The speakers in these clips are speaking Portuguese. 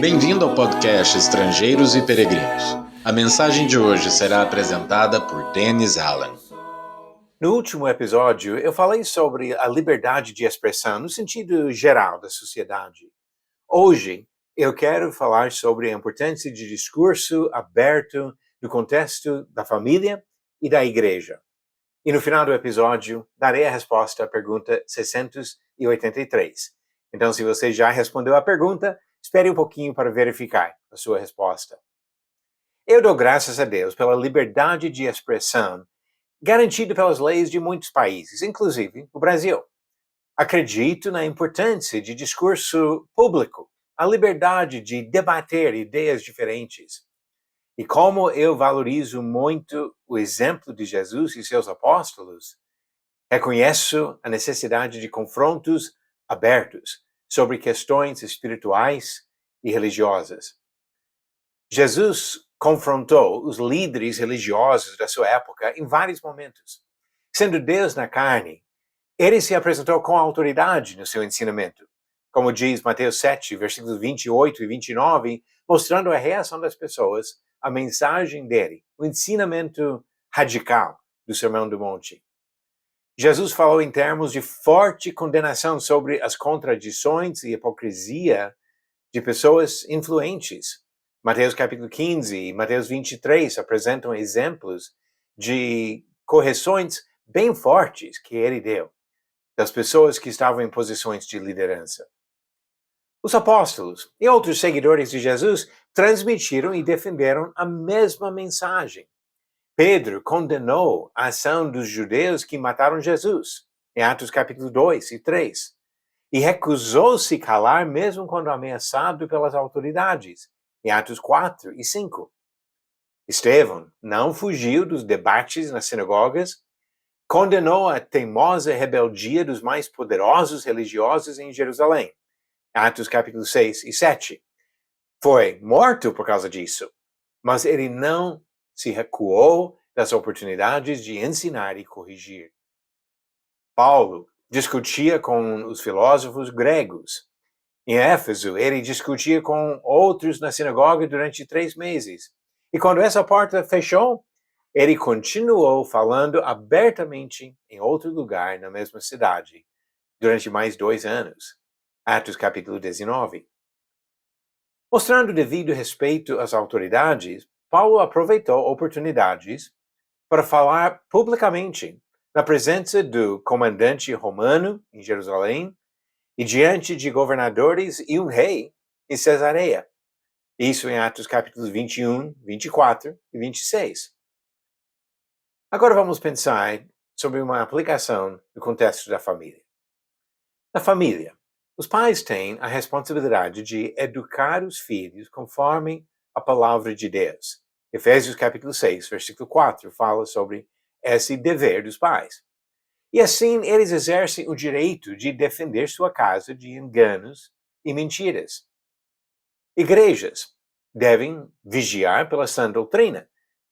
Bem-vindo ao podcast Estrangeiros e Peregrinos. A mensagem de hoje será apresentada por Dennis Allen. No último episódio, eu falei sobre a liberdade de expressão no sentido geral da sociedade. Hoje, eu quero falar sobre a importância de discurso aberto no contexto da família e da igreja. E no final do episódio, darei a resposta à pergunta 683. Então, se você já respondeu a pergunta, espere um pouquinho para verificar a sua resposta. Eu dou graças a Deus pela liberdade de expressão garantida pelas leis de muitos países, inclusive o Brasil. Acredito na importância de discurso público, a liberdade de debater ideias diferentes. E como eu valorizo muito o exemplo de Jesus e seus apóstolos, reconheço a necessidade de confrontos abertos sobre questões espirituais e religiosas. Jesus confrontou os líderes religiosos da sua época em vários momentos. Sendo Deus na carne, ele se apresentou com autoridade no seu ensinamento, como diz Mateus 7, versículos 28 e 29, mostrando a reação das pessoas à mensagem dele, o ensinamento radical do Sermão do Monte. Jesus falou em termos de forte condenação sobre as contradições e hipocrisia de pessoas influentes. Mateus capítulo 15 e Mateus 23 apresentam exemplos de correções bem fortes que ele deu das pessoas que estavam em posições de liderança. Os apóstolos e outros seguidores de Jesus transmitiram e defenderam a mesma mensagem. Pedro condenou a ação dos judeus que mataram Jesus, em Atos capítulo 2 e 3, e recusou-se calar mesmo quando ameaçado pelas autoridades, em Atos 4 e 5. Estevão não fugiu dos debates nas sinagogas, condenou a teimosa rebeldia dos mais poderosos religiosos em Jerusalém, Atos capítulo 6 e 7. Foi morto por causa disso, mas ele não se recuou das oportunidades de ensinar e corrigir. Paulo discutia com os filósofos gregos. Em Éfeso, ele discutia com outros na sinagoga durante 3 meses. E quando essa porta fechou, ele continuou falando abertamente em outro lugar na mesma cidade durante mais 2 anos. Atos capítulo 19. Mostrando devido respeito às autoridades, Paulo aproveitou oportunidades para falar publicamente na presença do comandante romano em Jerusalém e diante de governadores e um rei em Cesareia. Isso em Atos capítulos 21, 24 e 26. Agora vamos pensar sobre uma aplicação no contexto da família. Na família, os pais têm a responsabilidade de educar os filhos conforme a palavra de Deus. Efésios capítulo 6, versículo 4, fala sobre esse dever dos pais. E assim eles exercem o direito de defender sua casa de enganos e mentiras. Igrejas devem vigiar pela sã doutrina,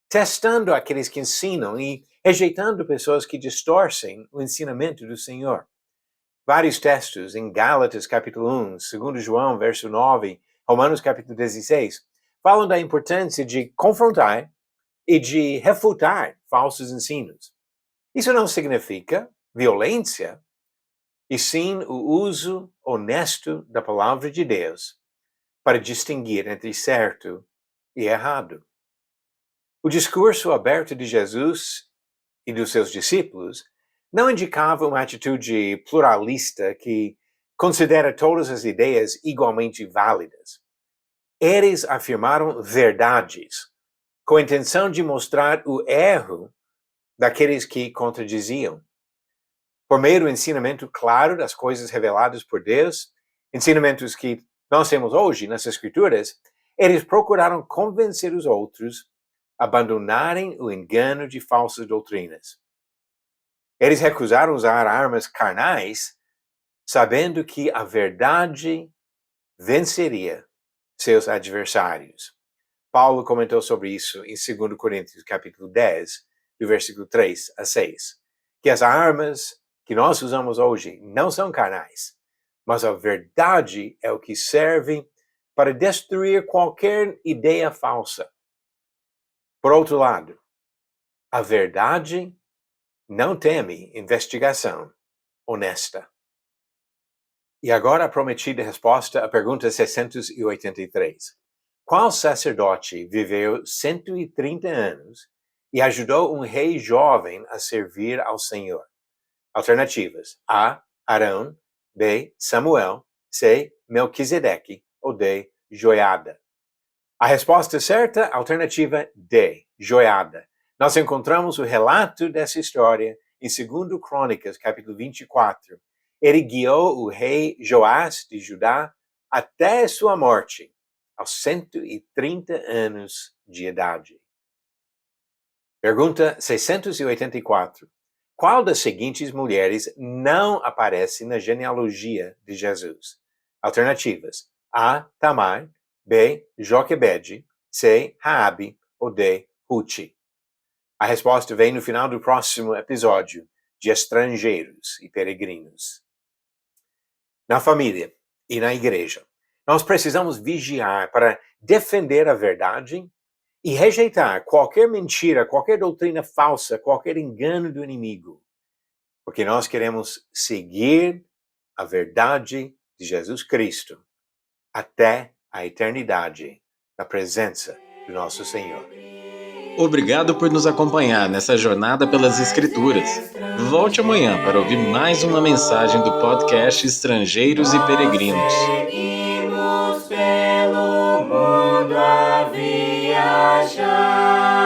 testando aqueles que ensinam e rejeitando pessoas que distorcem o ensinamento do Senhor. Vários textos em Gálatas capítulo 1, 2 João verso 9, Romanos capítulo 16, falam da importância de confrontar e de refutar falsos ensinos. Isso não significa violência, e sim o uso honesto da palavra de Deus para distinguir entre certo e errado. O discurso aberto de Jesus e dos seus discípulos não indicava uma atitude pluralista que considera todas as ideias igualmente válidas. Eles afirmaram verdades, com a intenção de mostrar o erro daqueles que contradiziam. Por meio do ensinamento claro das coisas reveladas por Deus, ensinamentos que nós temos hoje nas Escrituras, eles procuraram convencer os outros a abandonarem o engano de falsas doutrinas. Eles recusaram usar armas carnais, sabendo que a verdade venceria seus adversários. Paulo comentou sobre isso em 2 Coríntios capítulo 10, do versículo 3 a 6, que as armas que nós usamos hoje não são carnais, mas a verdade é o que serve para destruir qualquer ideia falsa. Por outro lado, a verdade não teme investigação honesta. E agora a prometida resposta à pergunta 683. Qual sacerdote viveu 130 anos e ajudou um rei jovem a servir ao Senhor? Alternativas: A. Arão, B. Samuel, C. Melquisedeque ou D. Joiada. A resposta certa, alternativa D. Joiada. Nós encontramos o relato dessa história em 2 Crônicas, capítulo 24. Ele guiou o rei Joás de Judá até sua morte, aos 130 anos de idade. Pergunta 684. Qual das seguintes mulheres não aparece na genealogia de Jesus? Alternativas: A. Tamar, B. Joquebede, C. Raabe ou D. Ruth. A resposta vem no final do próximo episódio de Estrangeiros e Peregrinos. Na família e na igreja, nós precisamos vigiar para defender a verdade e rejeitar qualquer mentira, qualquer doutrina falsa, qualquer engano do inimigo, porque nós queremos seguir a verdade de Jesus Cristo até a eternidade, na presença do nosso Senhor. Obrigado por nos acompanhar nessa jornada pelas Escrituras. Volte amanhã para ouvir mais uma mensagem do podcast Estrangeiros e Peregrinos. Seguimos pelo mundo a viajar.